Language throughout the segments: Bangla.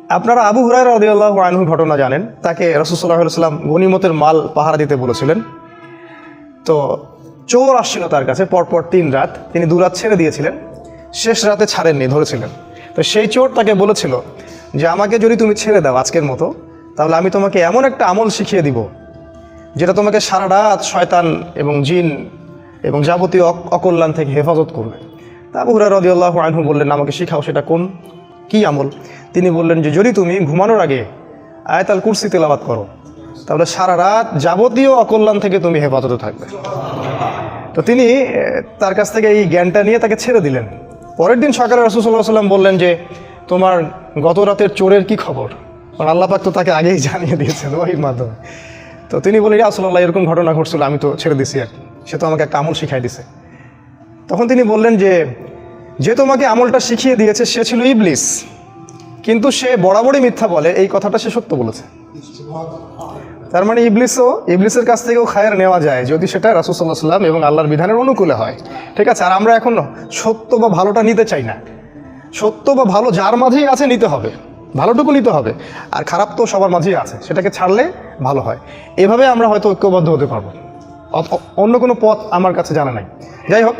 আপনারা আবু হুরায়রা রাদিয়াল্লাহু আনহুর ঘটনা জানেন। তাকে রাসূল সাল্লাল্লাহু আলাইহি ওয়াসাল্লাম গনিমতের মাল পাহারা দিতে বলেছিলেন। তো চোর আসছিল তার কাছে পরপর 3 রাত, তিনি 2 রাত ছেড়ে দিয়েছিলেন, শেষ রাতে ছাড়েননি, ধরেছিলেন। তো সেই চোর তাকে বলেছিল যে আমাকে যদি তুমি ছেড়ে দাও আজকের মতো, তাহলে আমি তোমাকে এমন একটা আমল শিখিয়ে দিব যেটা তোমাকে সারা রাত শয়তান এবং জিন এবং যাবতীয় অকল্যাণ থেকে হেফাজত করবে। তা আবু হুরায়রা রাদিয়াল্লাহু আনহু বললেন, আমাকে শিখাও, সেটা কি আমল? তিনি বললেন যে যদি তুমি ঘুমানোর আগে আয়াতুল কুরসি তেলাওয়াত করো, তাহলে সারা রাত যাবতীয় অকল্যাণ থেকে তুমি হেফাজতে থাকবে। তো তিনি তার কাছ থেকে এই জ্ঞানটা নিয়ে তাকে ছেড়ে দিলেন। পরের দিন সকালে রাসূল সাল্লাল্লাহু আলাইহি ওয়াসাল্লাম বললেন যে তোমার গত রাতের চোরের কি খবর? কারণ আল্লাহ পাক তো তাকে আগেই জানিয়ে দিয়েছেন ওই মাধ্যমে। তো তিনি বললেন, ইয়া রাসূলুল্লাহ, এরকম ঘটনা ঘটছিল, আমি তো ছেড়ে দিছি, আর সে তো আমাকে একটা আমল শিখাই দিছে। তখন তিনি বললেন যে তোমাকে আমলটা শিখিয়ে দিয়েছে সে ছিল ইবলিস, কিন্তু সে বরাবরই মিথ্যা বলে, এই কথাটা সে সত্য বলেছে। তার মানে ইবলিসের কাছ থেকেও খায়ের নেওয়া যায় যদি সেটা রাসূল সাল্লাল্লাহু আলাইহি ওয়াসাল্লাম এবং আল্লাহর বিধানের অনুকূলে হয়। ঠিক আছে, আর আমরা এখন সত্য বা ভালোটা নিতে চাই না। সত্য বা ভালো যার মাঝেই আছে নিতে হবে, ভালোটুকু নিতে হবে, আর খারাপ তো সবার মাঝেই আছে, সেটাকে ছাড়লে ভালো হয়। এভাবে আমরা হয়তো ঐক্যবদ্ধ হতে পারবো, অন্য কোনো পথ আমার কাছে জানা নাই। যাই হোক,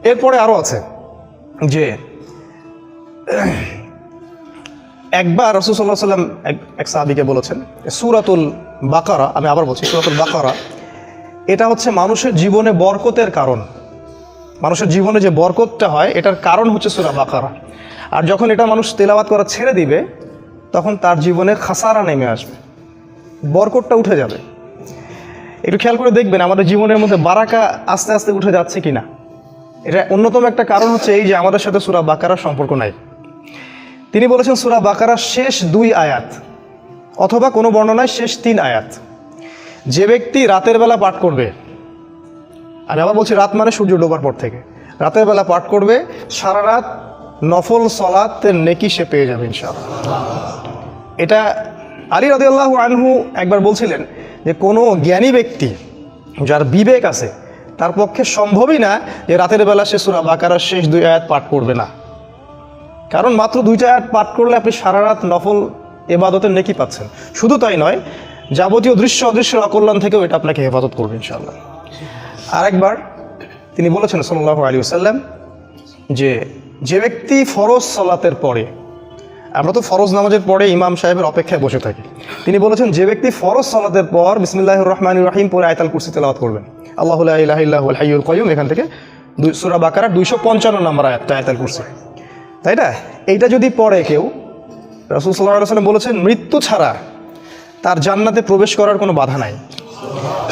এরপরে আরও আছে যে একবার রাসূল সাল্লাল্লাহু আলাইহি ওয়াসাল্লাম এক সাহাবীকে বলেছেন, সূরাতুল বাকারা, আমি আবার বলছি, সূরাতুল বাকারা এটা হচ্ছে মানুষের জীবনে বরকতের কারণ। মানুষের জীবনে যে বরকতটা হয় এটার কারণ হচ্ছে সূরা বাকারা। আর যখন এটা মানুষ তেলাওয়াত করা ছেড়ে দিবে, তখন তার জীবনে খাসারা নেমে আসবে, বরকতটা উঠে যাবে। একটু খেয়াল করে দেখবেন আমাদের জীবনের মধ্যে বারাকা আস্তে আস্তে উঠে যাচ্ছে কিনা। এটা অন্যতম একটা কারণ হচ্ছে এই যে আমাদের সাথে সূরা বাকারার সম্পর্ক নাই। তিনি বলেছেন সূরা বাকারার শেষ 2 আয়াত অথবা কোনো বর্ণনায় শেষ 3 আয়াত যে ব্যক্তি রাতের বেলা পাঠ করবে, আমি আবার বলছি রাত মানে সূর্য ডোবার পর থেকে, রাতের বেলা পাঠ করবে, সারা রাত নফল সালাতের নেকি সে পেয়ে যাবে ইনশাআল্লাহ। এটা আলী রাদিয়াল্লাহু আনহু একবার বলছিলেন যে কোনো জ্ঞানী ব্যক্তি যার বিবেক আছে তার পক্ষে সম্ভবই না যে রাতের বেলা সে সূরা বাকারার শেষ 2 আয়াত পাঠ করবে না। কারণ মাত্র 2টা আয়াত পাঠ করলে আপনি সারা রাত নফল ইবাদতের নেকি পাচ্ছেন। শুধু তাই নয়, যাবতীয় দৃশ্য অদৃশ্যের অকল্যাণ থেকেও এটা আপনাকে হেফাজত করবে ইনশাআল্লাহ। আরেকবার তিনি বলেছেন সাল্লাল্লাহু আলাইহি ওয়াসাল্লাম যে ব্যক্তি ফরজ সালাতের পরে, আমরা তো ফরজ নামাজের পরে ইমাম সাহেবের অপেক্ষায় বসে থাকি, তিনি বলেছেন যে ব্যক্তি ফরজ সালাতের পর বিসমিল্লাহির রহমানির রহিম পরে আয়াতুল কুরসি তেলাওয়াত করবেন, আল্লাহু লা ইলাহা ইল্লা হুয়াল হাইয়ুল কাইয়ুম, এখান থেকে সূরা বাকারার 255 নম্বর আয়াতটা আয়াতুল কুরসি, তাই না? এইটা যদি পড়ে কেউ, রাসূল সাল্লাল্লাহু আলাইহি ওয়াসাল্লাম বলেছেন মৃত্যু ছাড়া তার জান্নাতে প্রবেশ করার কোনো বাধা নাই।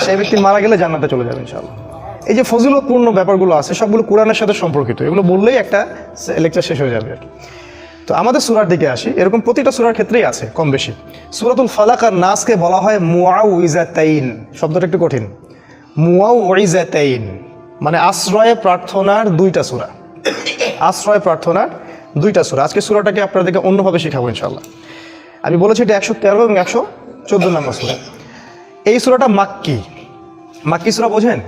সেই ব্যক্তি মারা গেলে জান্নাতে চলে যাবে ইনশাআল্লাহ। এই যে ফজিলতপূর্ণ ব্যাপারগুলো আছে সবগুলো কোরআনের সাথে সম্পর্কিত, এগুলো বললেই একটা লেকচার শেষ হয়ে যাবে। তো আমাদের সূরার দিকে আসি, এরকম প্রতিটা সূরার ক্ষেত্রেই আছে কম বেশি। সূরাতুল ফালাক আর নাসকে বলা হয় মুআউইজাতাইন, শব্দটা একটু কঠিন। মুআউইজাতাইন মানে আশ্রয় প্রার্থনার 2টা সূরা, আশ্রয় প্রার্থনার 2টা সূরা। আজকে সূরাটাকে আপনাদেরকে অন্যভাবে শেখাবো ইনশাআল্লাহ। আমি বলেছি এটা 113 এবং 114 নম্বর সূরা। এই সূরাটা মাক্কি সূরা বোঝেন?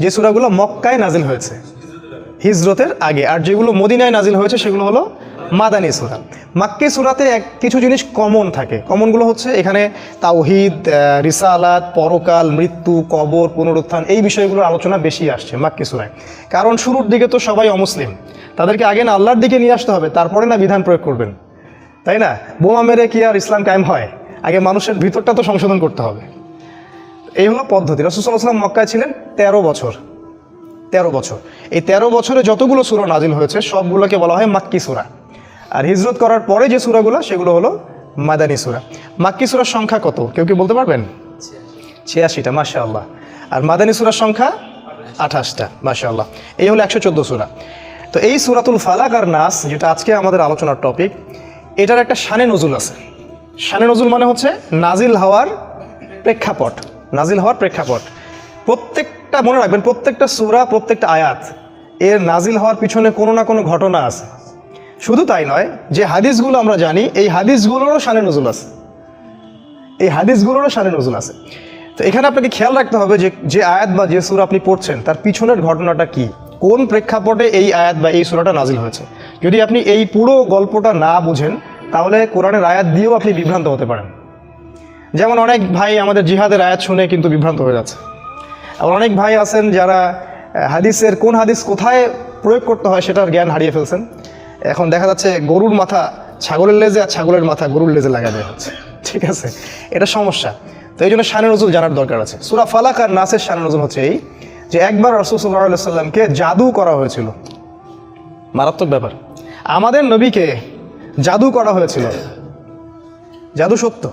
যে সূরাগুলো মক্কায় নাজিল হয়েছে হিজরতের আগে, আর যেগুলো মদিনায় নাজিল হয়েছে সেগুলো হলো মাদানী সূরা। মাক্কি সূরাতে কিছু জিনিস কমন থাকে, কমনগুলো হচ্ছে এখানে তাওহীদ, রিসালাত, পরকাল, মৃত্যু, কবর, পুনরুত্থান, এই বিষয়গুলোর আলোচনা বেশি আসছে মাক্কি সূরায়। কারণ শুরুর দিকে তো সবাই অমুসলিম, তাদেরকে আগে না আল্লাহর দিকে নিয়ে আসতে হবে, তারপরে না বিধান প্রয়োগ করবেন, তাই না? বোমা মেরে কি আর ইসলাম কায়েম হয়? আগে মানুষের ভিতরটা তো সংশোধন করতে হবে। এই হলো পদ্ধতি। রাসূল সাল্লাল্লাহু আলাইহি ওয়াসাল্লাম মক্কায় ছিলেন 13 বছর। এই 13 বছরে যতগুলো সূরা নাজিল হয়েছে সবগুলোকে বলা হয় মাক্কি সূরা। আর হিজরত করার পরে যে সূরাগুলো সেগুলো হলো মাদানী সূরা। মাক্কি সূরার সংখ্যা কত কেউ কি বলতে পারবেন? 86টা, মাশাআল্লাহ। আর মাদানী সূরার সংখ্যা 28টা, মাশাআল্লাহ। এই হলো 114 সূরা। তো এই সূরাতুল ফালাক আর নাস, যেটা আজকে আমাদের আলোচনার টপিক, এটার একটা শানে নজুল আছে। শানে নজুল মানে হচ্ছে নাজিল হওয়ার প্রেক্ষাপট। প্রত্যেকটা মনে রাখবেন, প্রত্যেকটা সূরা, প্রত্যেকটা আয়াত এর নাজিল হওয়ার পিছনে কোনো না কোনো ঘটনা আছে। শুধু তাই নয়, যে হাদিসগুলো আমরা জানি এই হাদিসগুলোরও শানে নজুল আছে। তো এখানে আপনাকে খেয়াল রাখতে হবে যে আয়াত বা যে সূরা আপনি পড়ছেন তার পিছনের ঘটনাটা কি, কোন প্রেক্ষাপটে এই আয়াত বা এই সূরাটা নাজিল হয়েছে। যদি আপনি এই পুরো গল্পটা না বুঝেন তাহলে কোরআনের আয়াত দিয়েও আপনি বিভ্রান্ত হতে পারেন। যেমন অনেক ভাই আমাদের জিহাদের আয়াত শুনে কিন্তু বিভ্রান্ত হয়ে যাচ্ছে। আবার অনেক ভাই আছেন যারা হাদিসের কোন হাদিস কোথায় প্রয়োগ করতে হয় সেটার জ্ঞান হারিয়ে ফেলছেন। এখন দেখা যাচ্ছে গরুর মাথা ছাগলের লেজে আর ছাগলের মাথা গরুর লেজে লাগা দেওয়া হচ্ছে, ঠিক আছে? এটা সমস্যা। তো এই জন্য শানে নজুল জানার দরকার আছে। সূরা ফালাক আর নাসের শানে নজুল হচ্ছে এই যে একবার রাসূল সাল্লাল্লাহু আলাইহি সাল্লামকে জাদু করা হয়েছিল। মারাত্মক ব্যাপার, আমাদের নবীকে জাদু করা হয়েছিল। জাদু সত্য,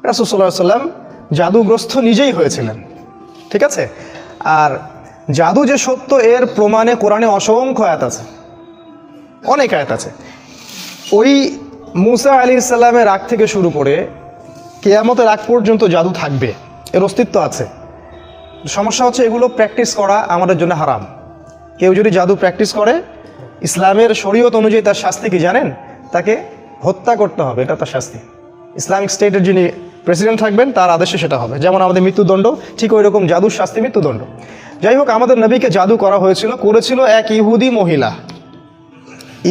রাসূল সাল্লাল্লাহু আলাইহি সাল্লাম জাদুগ্রস্ত নিজেই হয়েছিলেন, ঠিক আছে? আর জাদু যে সত্য এর প্রমাণে কোরআনে অসংখ্য আয়াত আছে, অনেক আয়াত আছে। ওই মুসা আলাইহিস সালামের আগ থেকে শুরু করে কিয়ামতের আগ পর্যন্ত জাদু থাকবে, এর অস্তিত্ব আছে। সমস্যা হচ্ছে এগুলো প্র্যাকটিস করা আমাদের জন্য হারাম। কেউ যদি জাদু প্র্যাকটিস করে, ইসলামের শরীয়ত অনুযায়ী তার শাস্তি কি জানেন? তাকে হত্যা করতে হবে, এটা তার শাস্তি। ইসলামিক স্টেটের যিনি প্রেসিডেন্ট থাকবেন তার আদেশে সেটা হবে। যেমন আমাদের মৃত্যুদণ্ড, ঠিক ওই রকম জাদুর শাস্তি মৃত্যুদণ্ড। যাই হোক, আমাদের নবীকে জাদু করা হয়েছিল, করেছিল এক ইহুদি মহিলা।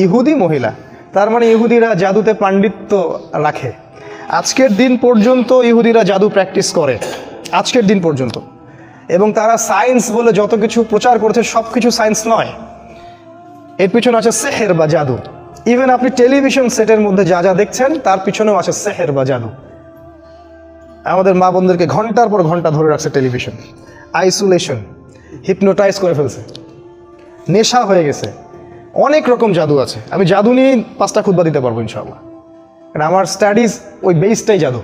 ইহুদি মহিলা, তার মানে ইহুদিরা জাদুতে পাণ্ডিত্য রাখে। আজকের দিন পর্যন্ত ইহুদিরা জাদু প্র্যাকটিস করে, আজকের দিন পর্যন্ত। এবং তারা সায়েন্স বলে যত কিছু প্রচার করছে সব কিছু সায়েন্স নয়, এর পিছনে আছে সেহের বা জাদু। ইভেন আপনি টেলিভিশন সেটের মধ্যে যা যা দেখছেন তার পিছনেও আছে সেহের বা জাদু। আমাদের মা বোনদেরকে ঘন্টার পর ঘন্টা ধরে রাখছে টেলিভিশন, আইসোলেশন, হিপনোটাইজ করে ফেলছে, নেশা হয়ে গেছে। অনেক রকম জাদু আছে। আমি জাদু নিয়ে 5টা খুতবা দিতে পারবো ইনশাআল্লাহ, কারণ আমার স্টাডিজ ওই বেসটাই জাদু,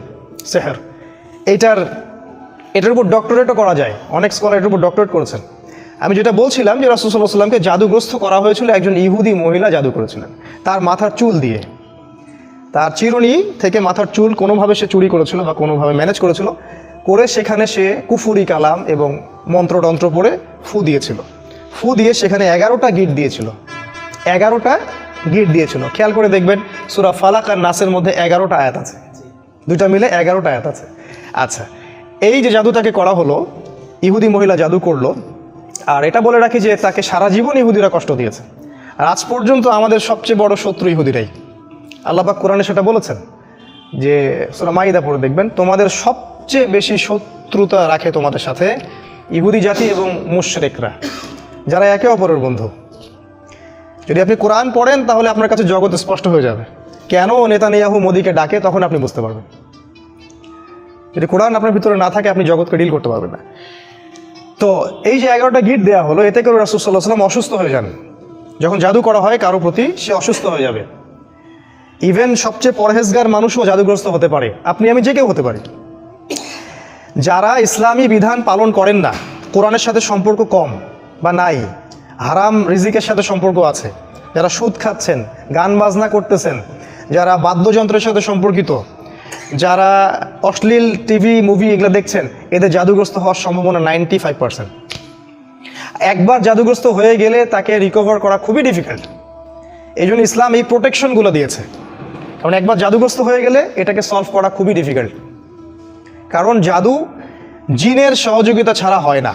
সেহের। এটার উপর ডক্টরেটও করা যায়, অনেক স্কলার এটার উপর ডক্টরেট করেছেন। আমি যেটা বলছিলাম যে রাসূল সাল্লাল্লাহু আলাইহি সাল্লামকে জাদুগ্রস্ত করা হয়েছিল, একজন ইহুদি মহিলা জাদু করেছিলেন তার মাথার চুল দিয়ে। তার চিরুনি থেকে মাথার চুল কোনোভাবে সে চুরি করেছিল বা কোনোভাবে ম্যানেজ করেছিল, করে সেখানে সে কুফুরি কালাম এবং মন্ত্রতন্ত্র পড়ে ফু দিয়েছিল। ফু দিয়ে সেখানে 11টা গিট দিয়েছিল, 11টা গিট দিয়েছিল। খেয়াল করে দেখবেন সূরা ফালাক আর নাসের মধ্যে 11টা আয়াত আছে, দুইটা মিলে 11টা আয়াত আছে। আচ্ছা, এই যে জাদুটাকে করা হলো, ইহুদি মহিলা জাদু করলো। আর এটা বলে রাখি যে তাকে সারা জীবন ইহুদিরা কষ্ট দিয়েছে। আর আজ পর্যন্ত আমাদের সবচেয়ে বড় শত্রু ইহুদিরাই। আল্লাহ পাক কোরআনে সেটা বলেছেন যে সূরা মাইদা পড়ে দেখবেন, তোমাদের সবচেয়ে বেশি শত্রুতা রাখে তোমাদের সাথে ইহুদি জাতি এবং মুশরিকরা, যারা একে অপরের বন্ধু। যদি আপনি কোরআন পড়েন তাহলে আপনার কাছে জগৎ স্পষ্ট হয়ে যাবে কেন নেতানিয়াহু মোদিকে ডাকে, তখন আপনি বুঝতে পারবেন। যদি কোরআন আপনার ভিতরে না থাকে আপনি জগৎকে ডিল করতে পারবেন না। তো এই যে 11টা গিট দেওয়া হলো, এতে করে রাসূল সাল্লাল্লাহু আলাইহি সাল্লাম অসুস্থ হয়ে যান। যখন জাদু করা হয় কারো প্রতি, সে অসুস্থ হয়ে যাবে। ইভেন সবচেয়ে পরহেজগার মানুষও জাদুগ্রস্ত হতে পারে, আপনি আমি যে কেউ হতে পারি। যারা ইসলামী বিধান পালন করেন না, কোরআনের সাথে সম্পর্ক কম বা নাই, হারাম রিজিকের সাথে সম্পর্ক আছে, যারা সুদ খাচ্ছেন, গান বাজনা করতেছেন, যারা বাদ্যযন্ত্রের সাথে সম্পর্কিত, যারা অশ্লীল টিভি মুভি এগুলো দেখছেন, এদের জাদুগ্রস্ত হওয়ার সম্ভাবনা 95%। একবার জাদুগ্রস্ত হয়ে গেলে তাকে রিকভার করা খুবই ডিফিকাল্ট। এই জন্য ইসলাম এই প্রোটেকশনগুলো দিয়েছে, কারণ একবার জাদুগ্রস্ত হয়ে গেলে এটাকে সলভ করা খুবই ডিফিকাল্ট। কারণ জাদু জিনের সহযোগিতা ছাড়া হয় না।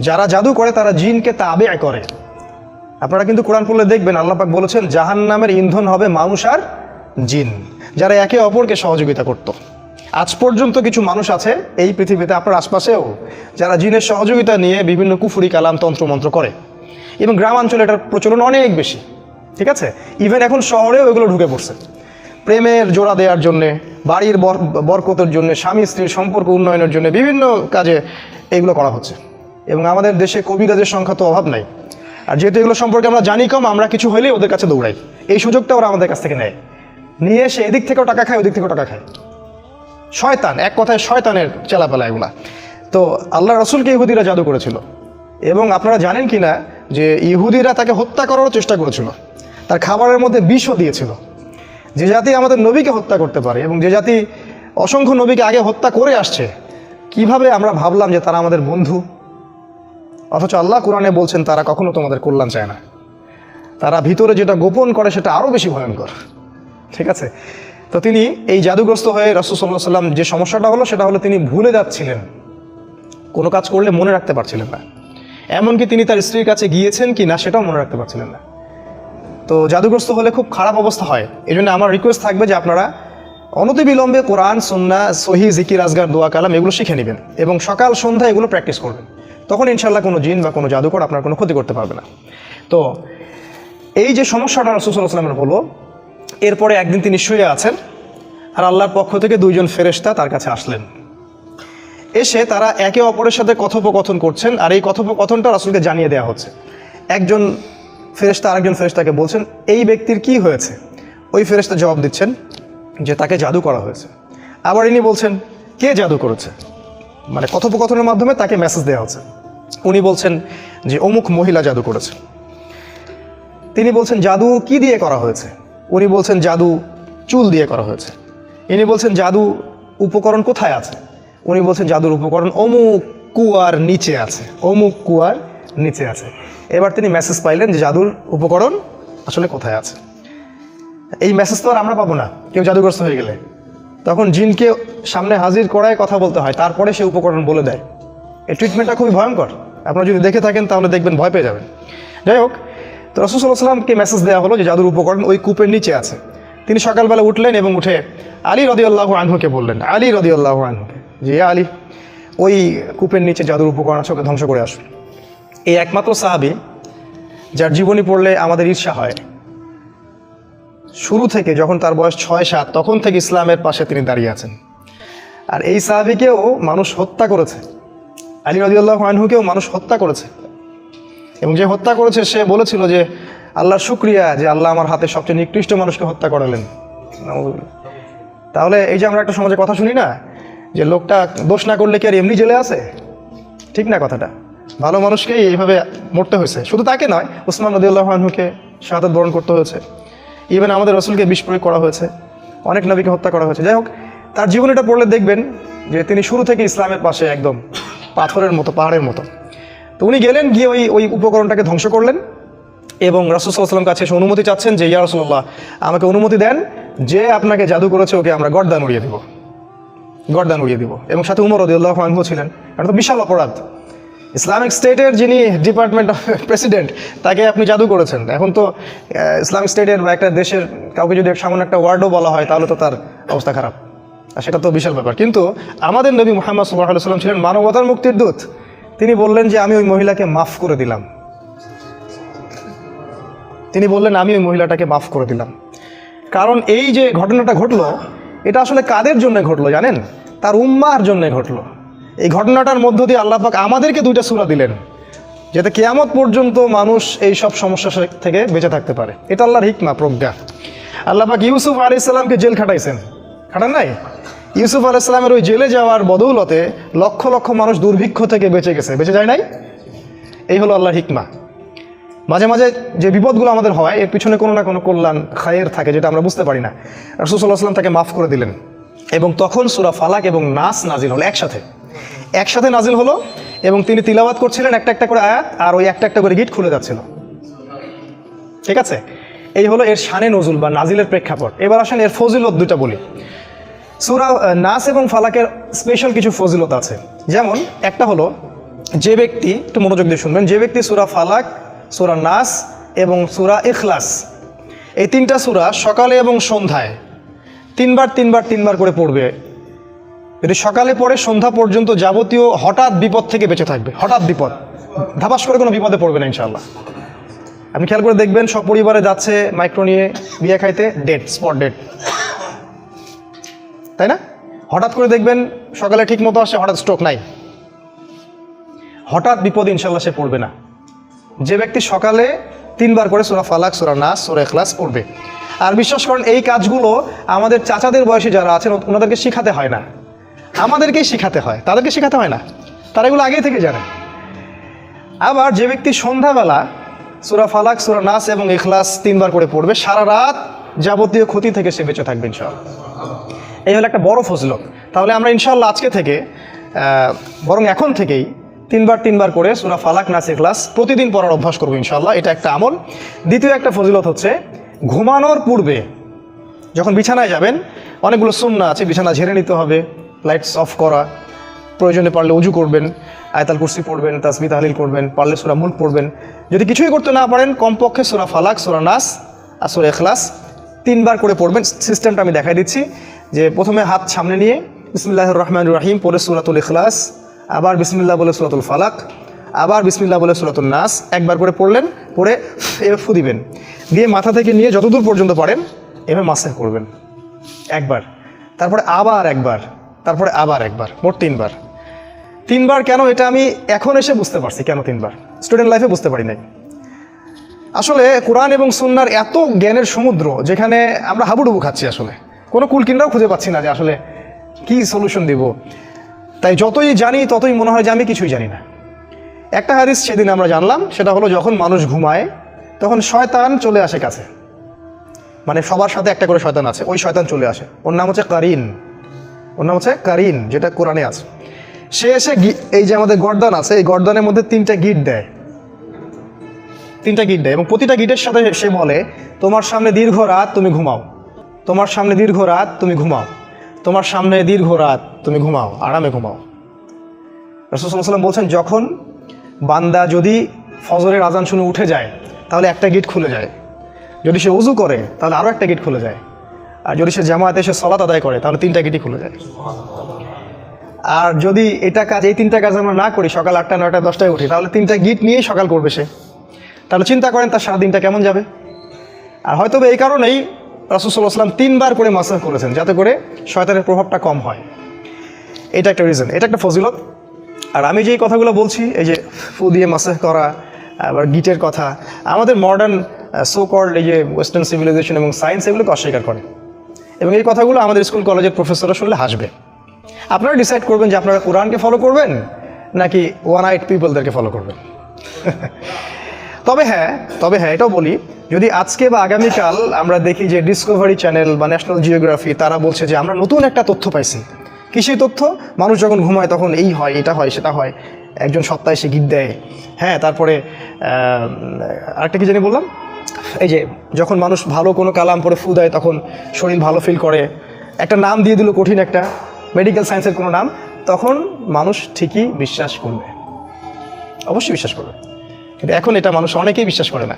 যারা জাদু করে তারা জিনকে তাবে করে। আপনারা কিন্তু কোরআন পড়লে দেখবেন আল্লাহ পাক বলেছেন জাহান্নামের ইন্ধন হবে মানুষ আর জিন, যারা একে অপরকে সহযোগিতা করত। আজ পর্যন্ত কিছু মানুষ আছে এই পৃথিবীতে, আপনার আশপাশেও, যারা জিনের সহযোগিতা নিয়ে বিভিন্ন কুফুরি কালাম তন্ত্রমন্ত্র করে। এবং গ্রামাঞ্চলে এটার প্রচলন অনেক বেশি, ঠিক আছে? ইভেন এখন শহরেও এগুলো ঢুকে পড়ছে। প্রেমের জোড়া দেওয়ার জন্যে, বাড়ির বরকতের জন্য, স্বামী স্ত্রীর সম্পর্ক উন্নয়নের জন্য বিভিন্ন কাজে এগুলো করা হচ্ছে। এবং আমাদের দেশে কবিরাজের সংখ্যা তো অভাব নাই। আর যেহেতু এগুলো সম্পর্কে আমরা জানি কম, আমরা কিছু হলেই ওদের কাছে দৌড়াই। এই সুযোগটা ওরা আমাদের কাছ থেকে নেয়, নিয়ে এসে এদিক থেকেও টাকা খায়, ওদিক থেকেও টাকা খায়। শয়তান, এক কথায় শয়তানের চেলাপেলা এগুলা। তো আল্লাহ রসুলকে ইহুদিরা জাদু করেছিল। এবং আপনারা জানেন কি না যে ইহুদিরা তাকে হত্যা করারও চেষ্টা করেছিল, তার খাবারের মধ্যে বিষও দিয়েছিল। যে জাতি আমাদের নবীকে হত্যা করতে পারে এবং যে জাতি অসংখ্য নবীকে আগে হত্যা করে আসছে, কিভাবে আমরা ভাবলাম যে তারা আমাদের বন্ধু? অথচ আল্লাহ কোরআনে বলছেন তারা কখনো তোমাদের কল্যাণ চায় না, তারা ভিতরে যেটা গোপন করে সেটা আরও বেশি ভয়ঙ্কর, ঠিক আছে? তো তিনি এই জাদুগ্রস্ত হয়ে রাসূল সাল্লাল্লাহু আলাইহি সাল্লাম যে সমস্যাটা হলো সেটা হলো তিনি ভুলে যাচ্ছিলেন, কোনো কাজ করলে মনে রাখতে পারছিলেন না। এমনকি তিনি তার স্ত্রীর কাছে গিয়েছেন কি না সেটাও মনে রাখতে পারছিলেন না। তো জাদুগ্রস্ত হলে খুব খারাপ অবস্থা হয়। এই জন্য আমার রিকোয়েস্ট থাকবে যে আপনারা অনতিবিলম্বে কোরআন, সুন্নাহ, সহি, জিকির, আজগার, দোয়া, কালাম এগুলো শিখে নেবেন এবং সকাল সন্ধ্যা এগুলো প্র্যাকটিস করবেন। তখন ইনশাল্লাহ কোনো জিন বা কোনো জাদুকর আপনার কোনো ক্ষতি করতে পারবে না। তো এই যে সমস্যাটা রাসূল সাল্লাল্লাহু আলাইহি ওয়াসাল্লামের হলো, এরপরে একদিন তিনি শুয়ে আছেন আর আল্লাহর পক্ষ থেকে দুইজন ফেরেশতা তার কাছে আসলেন। এসে তারা একে অপরের সাথে কথোপকথন করছেন আর এই কথোপকথনটা রাসূলকে জানিয়ে দেওয়া হচ্ছে। একজন ফেরেশতা আরেকজন ফেরেশতাকে বলছেন এই ব্যক্তির কি হয়েছে। ওই ফেরেশতা জবাব দিচ্ছেন যে তাকে জাদু করা হয়েছে। আবার ইনি বলছেন কে জাদু করেছে, মানে কথোপকথনের মাধ্যমে তাকে মেসেজ দেওয়া হচ্ছে। উনি বলছেন যে অমুক মহিলা জাদু করেছে। তিনি বলছেন জাদু কি দিয়ে করা হয়েছে। উনি বলছেন জাদু চুল দিয়ে করা হয়েছে। ইনি বলছেন জাদু উপকরণ কোথায় আছে। উনি বলছেন জাদুর উপকরণ অমুক কুয়ার নিচে আছে, অমুক কুয়ার নিচে আছে। এবার তিনি মেসেজ পাইলেন যে জাদুর উপকরণ আসলে কোথায় আছে। এই মেসেজ তো আর আমরা পাবো না কেউ জাদুগ্রস্ত হয়ে গেলে, তখন জিনকে সামনে হাজির করায় কথা বলতে হয়, তারপরে সে উপকরণ বলে দেয়। এই ট্রিটমেন্টটা খুবই ভয়ঙ্কর, আপনারা যদি দেখে থাকেন তাহলে দেখবেন ভয় পেয়ে যাবেন। যাই হোক, তো রাসূল সাল্লাল্লাহু আলাইহি ওয়াসাল্লামকে মেসেজ দেওয়া হলো যে জাদুর উপকরণ ওই কূপের নিচে আছে। তিনি সকালবেলা উঠলেন এবং উঠে আলী রাদিয়াল্লাহু আনহুকে বললেন, আলী রাদিয়াল্লাহু আনহুকে, যে আলী ওই কূপের নিচে জাদুর উপকরণ আছে, ওকে ধ্বংস করে আসুন। এই একমাত্র সাহাবী যার জীবনী পড়লে আমাদের ঈর্ষা হয়। শুরু থেকে যখন তার বয়স 6-7 তখন থেকে ইসলামের পাশে তিনি দাঁড়িয়ে আছেন। আর এই সাহাবীকেও মানুষ হত্যা করেছে, আলী রাদিয়াল্লাহু আনহুকেও মানুষ হত্যা করেছে। এবং যে হত্যা করেছে সে বলেছিল যে আল্লাহর শুকরিয়া যে আল্লাহ আমার হাতে সবচেয়ে নিকৃষ্ট মানুষকে হত্যা করালেন। তাহলে এই যে আমরা একটা সমাজে কথা শুনি না যে লোকটা দোষ না করলে কি আর এমনি জেলে আছে, ঠিক না কথাটা। ভালো মানুষকেই এইভাবে মরতে হয়েছে। শুধু তাকে নয়, উসমান রাদিয়াল্লাহু আনহুকে শাহাদাত বরণ করতে হয়েছে। ইভেন আমাদের রাসূলকে বিষ প্রয়োগ করা হয়েছে, অনেক নবীকে হত্যা করা হয়েছে। যাই হোক, তার জীবনীটা পড়লে দেখবেন যে তিনি শুরু থেকে ইসলামের পাশে একদম পাথরের মতো, পাহাড়ের মতো। তো উনি গেলেন, গিয়ে ওই উপকরণটাকে ধ্বংস করলেন এবং রাসূল সাল্লাল্লাহু আলাইহি ওয়াসাল্লাম কাছে এসে অনুমতি চাচ্ছেন যে ইয়া রাসূলুল্লাহ, আমাকে অনুমতি দেন যে আপনাকে জাদু করেছে ওকে আমরা গর্দান উড়িয়ে দিব, গর্দান উড়িয়ে দিব। এবং সাথে উমর রাদিয়াল্লাহু আনহু ছিলেন। এটা তো বিশাল অপরাধ। ইসলামিক স্টেটের যিনি ডিপার্টমেন্ট অফ প্রেসিডেন্ট, তাকে আপনি জাদু করেছেন। এখন তো ইসলামিক স্টেটের বা একটা দেশের কাউকে যদি সামান্য একটা ওয়ার্ডও বলা হয় তাহলে তো তার অবস্থা খারাপ, আর সেটা তো বিশাল ব্যাপার। কিন্তু আমাদের নবী মুহাম্মদ সাল্লাল্লাহু আলাইহি ওয়াসাল্লাম ছিলেন মানবতার মুক্তির দূত। তিনি বললেন যে আমি ওই মহিলাকে মাফ করে দিলাম। তিনি বললেন আমি ওই মহিলাটাকে মাফ করে দিলাম। কারণ এই যে ঘটনাটা ঘটলো এটা আসলে কাদের জন্য ঘটলো জানেন? তার উম্মাহর জন্য ঘটলো। এই ঘটনাটার মধ্য দিয়ে আল্লাহ পাক আমাদেরকে 2টা সূরা দিলেন যাতে কিয়ামত পর্যন্ত মানুষ এই সব সমস্যা থেকে বেঁচে থাকতে পারে। এটা আল্লাহর হিকমা, প্রজ্ঞা। আল্লাহ পাক ইউসুফ আলাইহিস সালামকে জেল খাটাইছেন, খাটান নাই? ইউসুফ আলাইহিস সালামের ওই জেলে যাওয়ার বদৌলতে লক্ষ লক্ষ মানুষ দুর্ভিক্ষ থেকে বেঁচে গেছে, বেঁচে যায় নাই? এই হলো আল্লাহর হিকমা। মাঝে মাঝে যে বিপদগুলো আমাদের হয় এর পিছনে কোনো না কোনো কল্যাণ, খায়ের থাকে যেটা আমরা বুঝতে পারি না। রাসূল সাল্লাল্লাহু আলাইহি ওয়াসাল্লাম তাকে মাফ করে দিলেন এবং তখন সূরা ফালাক এবং নাস নাজিল হলো একসাথে নাজিল হলো এবং তিনি তিলাওয়াত করছিলেন একটা একটা করে আয়াত, আর ওই একটা একটা করে গিট খুলে যাচ্ছিল। ঠিক আছে, এই হলো এর শানে নজুল বা নাজিলের প্রেক্ষাপট। এবার আসেন এর ফজিলত 2টা বলি। সূরা নাস এবং ফালাকের স্পেশাল কিছু ফজিলত আছে। যেমন একটা হলো, যে ব্যক্তি, একটু মনোযোগ দিয়ে শুনবেন, যে ব্যক্তি সূরা ফালাক, সূরা নাস এবং সূরা ইখলাস এই 3টা সূরা সকালে এবং সন্ধ্যায় 3বার করে পড়বে, যদি সকালে পড়ে সন্ধ্যা পর্যন্ত যাবতীয় হঠাৎ বিপদ থেকে বেঁচে থাকবে। হঠাৎ বিপদ, ধাপাস করে কোনো বিপদে পড়বে না ইনশাআল্লাহ। আপনি খেয়াল করে দেখবেন সব পরিবারে যাচ্ছে মাইক্রো নিয়ে বিয়ে খাইতে, ডেট, স্পট ডেট, তাই না? হঠাৎ করে দেখবেন সকালে ঠিক মতো আসে, হঠাৎ স্ট্রোক নাই। হঠাৎ বিপদ ইনশাআল্লাহ সে পড়বে না। যে ব্যক্তি সকালে 3বার করে সূরা ফালাক, সূরা নাস, সূরা ইখলাস পড়বে। আর বিশ্বাস করেন এই কাজগুলো আমাদের চাচাদের বয়সী যারা আছেন ওনাদেরকে শিখাতে হয় না, আমাদেরকেই শিখাতে হয়, তাদেরকে শিখাতে হয় না, তারা এগুলো আগেই থেকে জানে। আবার যে ব্যক্তি সন্ধ্যাবেলা সূরা ফালাক, সূরা নাস এবং ইখলাস 3বার করে পড়বে, সারা রাত যাবতীয় ক্ষতি থেকে সে বেঁচে থাকবে ইনশাআল্লাহ। এই হলো একটা বড় ফজিলত। তাহলে আমরা ইনশাআল্লাহ আজকে থেকে বরং এখন থেকেই 3বার করে সূরা ফালাক, নাস, ইখলাস প্রতিদিন পড়ার অভ্যাস করবো ইনশাআল্লাহ। এটা একটা আমল। দ্বিতীয় একটা ফজিলত হচ্ছে ঘুমানোর পূর্বে যখন বিছানায় যাবেন, অনেকগুলো সুন্নাহ আছে, বিছানা ঝেড়ে নিতে হবে, লাইটস অফ করা, প্রয়োজনে পারলে ওযু করবেন, আয়াতুল কুরসি পড়বেন, তাসবিহ তাহলিল করবেন, পারলে সূরা মুলক পড়বেন। যদি কিছুই করতে না পারেন কমপক্ষে সূরা ফালাক, সূরা নাস আর সূরা ইখলাস 3 বার করে পড়বেন। সিস্টেমটা আমি দেখাই দিচ্ছি, যে প্রথমে হাত সামনে নিয়ে বিসমিল্লাহির রহমানির রহিম পড়ে সূরাতুল ইখলাস, আবার বিসমিল্লাহ বলে সূরাতুল ফালাক, আবার বিসমিল্লাহ বলে সূরাতুন নাস, একবার করে পড়লেন, পড়ে এভাবে ফু দিবেন, দিয়ে মাথা থেকে নিয়ে যতদূর পর্যন্ত পারেন এভাবে মাসাহ করবেন একবার, তারপরে আবার একবার, তারপরে আবার একবার, মোট 3 বার। 3 বার কেন, এটা আমি এখন এসে বুঝতে পারছি কেন 3 বার, স্টুডেন্ট লাইফে বুঝতে পারি নাই। আসলে কোরআন এবং সুন্নাহর এত জ্ঞানের সমুদ্র, যেখানে আমরা হাবুডুবু খাচ্ছি, আসলে কোনো কুলকিনরাও খুঁজে পাচ্ছি না যে আসলে কি সলিউশন দিব। তাই যতই জানি ততই মনে হয় যে আমি কিছুই জানি না। একটা হাদিস সেদিন আমরা জানলাম, সেটা হলো যখন মানুষ ঘুমায় তখন শয়তান চলে আসে কাছে, মানে সবার সাথে একটা করে শয়তান আছে, ওই শয়তান চলে আসে, ওর নাম হচ্ছে কারিন, ওর নাম হচ্ছে কারিন, যেটা কোরআনে আছে। সে এসে এই যে আমাদের গর্দান আছে, এই গর্দানের মধ্যে 3টা গিট দেয়, 3টা গিট দেয়, এবং প্রতিটা গিটের সাথে সে বলে তোমার সামনে দীর্ঘ রাত, তুমি ঘুমাও, তোমার সামনে দীর্ঘ রাত, তুমি ঘুমাও, তোমার সামনে দীর্ঘ রাত, তুমি ঘুমাও, আরামে ঘুমাও। রাসূল সাল্লাল্লাহু আলাইহি ওয়াসাল্লাম বলছেন, যখন বান্দা যদি ফজরের আজান শুনে উঠে যায় তাহলে একটা গিট খুলে যায়, যদি সে ওযু করে তাহলে আরও একটা গিট খুলে যায়, আর যদি সে জামাতে এসে সালাত আদায় করে তাহলে 3টা গিটই খুলে যায়। আর যদি এটা কাজ, এই 3টা কাজ আমরা না করি, সকাল 8টা 9টা 10টায় উঠি, তাহলে 3টা গিট নিয়েই সকাল করবে সে। তাহলে চিন্তা করেন তার সারাদিনটা কেমন যাবে। আর হয়তো এই কারণেই রাসূল সাল্লাল্লাহু আলাইহি ওয়াসাল্লাম 3 বার করে মাসাহ করেছেন, যাতে করে শয়তানের প্রভাবটা কম হয়। এটা একটা রিজন, এটা একটা ফজিলত। আর আমি যেই কথাগুলো বলছি, এই যে ফু দিয়ে মাসাহ করা, আবার গিটের কথা, আমাদের মডার্ন সো কল্ড এই যে ওয়েস্টার্ন সিভিলাইজেশন এবং সায়েন্স এগুলোকে অস্বীকার করে, এবং এই কথাগুলো আমাদের স্কুল কলেজের প্রফেসররা শুনলে হাসবে। আপনারা ডিসাইড করবেন যে আপনারা কোরআনকে ফলো করবেন নাকি ওয়ান আইট পিপলদেরকে ফলো করবেন। তবে হ্যাঁ, এটাও বলি, যদি আজকে বা আগামীকাল আমরা দেখি যে ডিসকভারি চ্যানেল বা ন্যাশনাল জিওগ্রাফি তারা বলছে যে আমরা নতুন একটা তথ্য পাইছি, কি সেই তথ্য, মানুষ যখন ঘুমায় তখন এই হয়, এটা হয়, সেটা হয়, একজন সত্তা এসে গিট দেয়, হ্যাঁ, তারপরে আরেকটা কি জানি বললাম, এই যে যখন মানুষ ভালো কোনো কালাম পড়ে ফু দেয় তখন শরীর ভালো ফিল করে, একটা নাম দিয়ে দিল কঠিন একটা মেডিকেল সায়েন্সের কোনো নাম, তখন মানুষ ঠিকই বিশ্বাস করবে, অবশ্যই বিশ্বাস করবে। কিন্তু এখন এটা মানুষ অনেকেই বিশ্বাস করে না।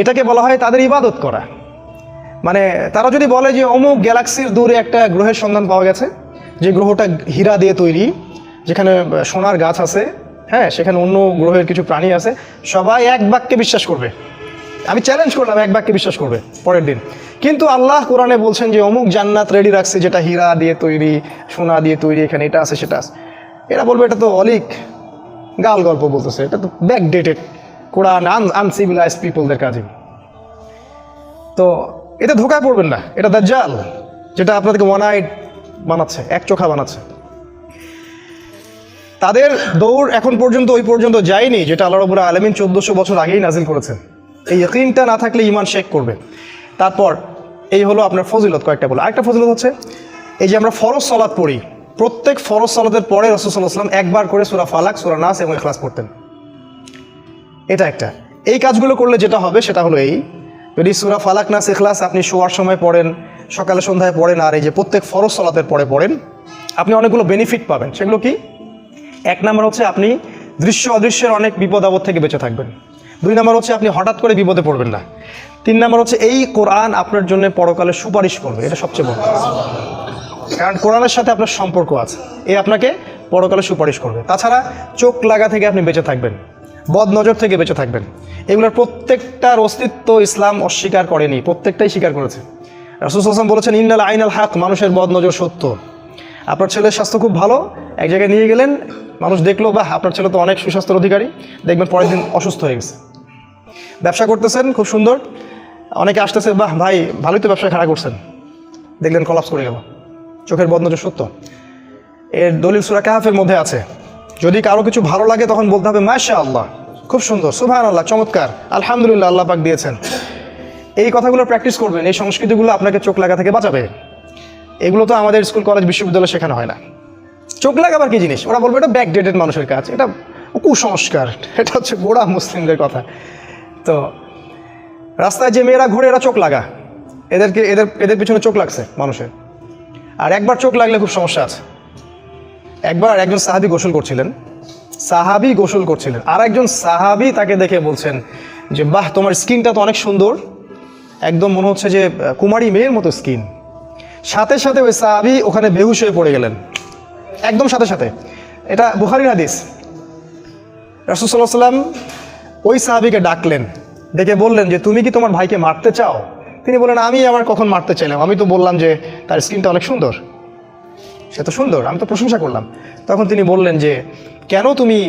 এটাকে বলা হয় তাদের ইবাদত করা। মানে তারা যদি বলে যে অমুক গ্যালাক্সির দূরে একটা গ্রহের সন্ধান পাওয়া গেছে, যে গ্রহটা হীরা দিয়ে তৈরি, যেখানে সোনার গাছ আছে, হ্যাঁ, সেখানে অন্য গ্রহের কিছু প্রাণী আছে, সবাই এক বাক্যে বিশ্বাস করবে। আমি চ্যালেঞ্জ করলাম, এক বাক্যে বিশ্বাস করবে পরের দিন। কিন্তু আল্লাহ কোরআনে বলছেন যে অমুক জান্নাত রেডি রাখছে, যেটা হীরা দিয়ে তৈরি, সোনা দিয়ে তৈরি, এখানে এটা আছে, সেটা আছে। এরা বলবে এটা তো অলিক গাল গল্প বলতেছে, এটা তো ব্যাকডেটেড কোরআন, আনসিভিলাইজড পিপলদের কাজে। তো এটা ধোকায় পড়বেন না, এটা দাজ্জাল, যেটা আপনাদেরকে ওয়ান আইড বানাচ্ছে, এক চোখা বানাচ্ছে। তাদের দৌড় এখন পর্যন্ত ওই পর্যন্ত যায়নি যেটা আল্লাহ রাব্বুল আলামিন 1400 বছর আগেই নাজিল করেছেন। এই ইয়াকিনটা না থাকলে ঈমান শেক করবে। তারপর এই হলো আপনার ফজিলত, কয়েকটা বলো। আরেকটা ফজিলত হচ্ছে এই যে আমরা ফরজ সালাত পড়ি, প্রত্যেক ফরজ সালাতের পরে রাসূল সাল্লাল্লাহু আলাইহি ওয়াসাল্লাম একবার করে সূরা ফালাক, সূরা নাস এবং ইখলাস পড়তেন। এটা একটা, এই কাজগুলো করলে যেটা হবে সেটা হলো এই, যদি সূরা ফালাক, নাস, ইখলাস আপনি শোয়ার সময় পড়েন, সকালে সন্ধ্যায় পড়েন, আর এই যে প্রত্যেক ফরজ সালাতের পরে পড়েন, আপনি অনেকগুলো বেনিফিট পাবেন। সেগুলো কি? 1 নাম্বার হচ্ছে আপনি দৃশ্য অদৃশ্যের অনেক বিপদ আপদ থেকে বেঁচে থাকবেন। 2 নাম্বার হচ্ছে আপনি হঠাৎ করে বিপদে পড়বেন না। 3 নাম্বার হচ্ছে এই কোরআন আপনার জন্য পরকালে সুপারিশ করবে, এটা সবচেয়ে বড়, কারণ কোরআনের সাথে আপনার সম্পর্ক আছে, এই আপনাকে পরকালে সুপারিশ করবে। তাছাড়া চোখ লাগা থেকে আপনি বেঁচে থাকবেন, বদ নজর থেকে বেঁচে থাকবেন। এগুলোর প্রত্যেকটার অস্তিত্ব ইসলাম অস্বীকার করেনি, প্রত্যেকটাই স্বীকার করেছে। রাসূল সাল্লাল্লাহু আলাইহি ওয়াসাল্লাম বলেছেন ইন্নাল আইনাল হক, মানুষের বদ নজর সত্য। আপনার ছেলের স্বাস্থ্য খুব ভালো, এক জায়গায় নিয়ে গেলেন, মানুষ দেখলো বাহ আপনার ছেলে তো অনেক সুস্বাস্থ্যের অধিকারী, দেখবেন পরের দিন অসুস্থ হয়ে গেছে। ব্যবসা করতেছেন খুব সুন্দর, অনেকে আসতেছে, বাহ ভাই ভালোই তো ব্যবসা খারাপ করছেন, দেখলেন কলাপস করে গেল। চোখের বদ নজর সত্য। এর দলিল সূরা কাহফের মধ্যে আছে। যদি কারো কিছু ভালো লাগে তখন বলতে হবে মাশাআল্লাহ, খুব সুন্দর, সুবহানাল্লাহ, চমৎকার, আলহামদুলিল্লাহ, আল্লাহ পাক দিয়েছেন। এই কথাগুলো প্র্যাকটিস করবেন, এই সংস্কৃতিগুলো আপনাকে চোখ লাগা থেকে বাঁচাবে। এগুলো তো আমাদের স্কুল কলেজ বিশ্ববিদ্যালয়ে শেখানো হয় না। চোখ লাগাবার কি জিনিস? ওরা বলবে এটা ব্যাকডেটেড মানুষের কাজ, এটা কুসংস্কার, এটা হচ্ছে গোড়া মুসলিমদের কথা। তো রাস্তায় যে মেয়েরা ঘুরে এরা চোখ লাগা, এদের পিছনে চোখ লাগছে মানুষের। আর একবার চোখ লাগলে খুব সমস্যা আছে। একবার একজন সাহাবী গোসল করছিলেন, আর একজন সাহাবী তাকে দেখে বলছেন যে বাহ তোমার স্কিনটা তো অনেক সুন্দর, একদম মনে হচ্ছে যে কুমারী মেয়ের মতো স্কিন। সাথে সাথে ওই সাহাবী ওখানে বেহুশ হয়ে পড়ে গেলেন, একদম সাথে সাথে। এটা বুখারীর হাদিস। রাসূল সাল্লাল্লাহু আলাইহি ওয়াসাল্লাম ওই সাহাবীকে ডাকলেন, ডেকে বললেন যে তুমি কি তোমার ভাইকে মারতে চাও? তিনি বললেন আমি আবার কখন মারতে চাইলাম, আমি তো বললাম যে তার স্কিনটা অনেক সুন্দর, সে তো সুন্দর, আমি তো প্রশংসা করলাম। তখন তিনি বললেন যে কেন তুমি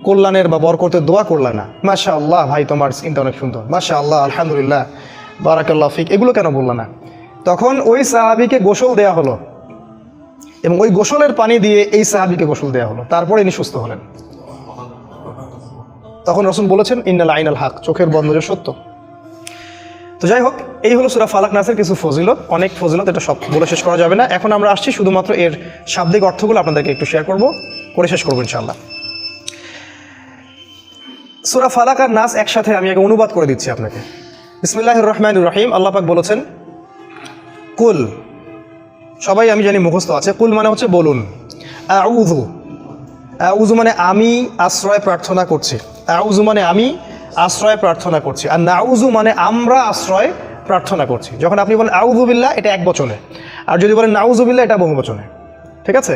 কল্যাণের বা বরকতের দোয়া করলা না? মাশাআল্লাহ ভাই তোমার স্কিনটা অনেক সুন্দর, মাশাআল্লাহ, আলহামদুলিল্লাহ, বারাকাল্লাহ ফিক, এগুলো কেন বললা না? তখন ওই সাহাবীকে গোসল দেয়া হলো এবং ওই গোসলের পানি দিয়ে এই সাহাবীকে গোসল দেয়া হলো, তারপরে ইনি সুস্থ হলেন। তখন রাসূল বলেছেন ইন্নাল আইনাল হক, চোখের বন্ধ যে সত্য। তো যাই হোক, এই হলো সূরা ফালাক নাসের কিছু ফজিলত, অনেক ফজিলত, এটা সব বলে শেষ করা যাবে না। এখন আমরা আসছি শুধুমাত্র এর শাব্দিক অর্থগুলো আপনাদেরকে একটু শেয়ার করব, করে শেষ করবো ইনশাআল্লাহ। সূরা ফালাক আর নাস একসাথে আমি আগে অনুবাদ করে দিচ্ছি আপনাকে। বিসমিল্লাহির রহমানির রহিম। আল্লাহ পাক বলেছেন কুল, সবাই আমি জানি মুখস্থ আছে। কুল মানে হচ্ছে বলুন। আউযু, আউযু মানে আমি আশ্রয় প্রার্থনা করছি। আউযু মানে আমি আশ্রয় প্রার্থনা করছি। আর নাউযু মানে আমরা আশ্রয় প্রার্থনা করছি। যখন আপনি বলেন আউযু বিল্লাহ, এটা এক বচনে, আর যদি বলেন নাউযু বিল্লাহ, এটা বহু বচনে। ঠিক আছে,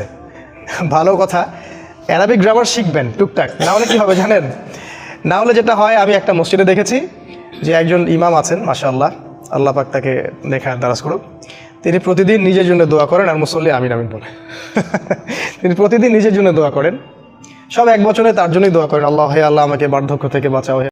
ভালো কথা। অ্যারাবিক গ্রামার শিখবেন টুকটাক, না হলে কী হবে জানেন? না হলে যেটা হয়, আমি একটা মসজিদে দেখেছি যে একজন ইমাম আছেন, মাশাআল্লাহ, আল্লাহ পাক তাকে নেখায়েত দারাজ করুক, তিনি প্রতিদিন নিজের জন্য দোয়া করেন আর মুসল্লি আমিন আমিন বলে। তিনি প্রতিদিন নিজের জন্য দোয়া করেন, সব এক বচনে তার জন্যই দোয়া করেন, আল্লাহ হে আল্লাহ আমাকে বার্ধক্য থেকে বাঁচাও।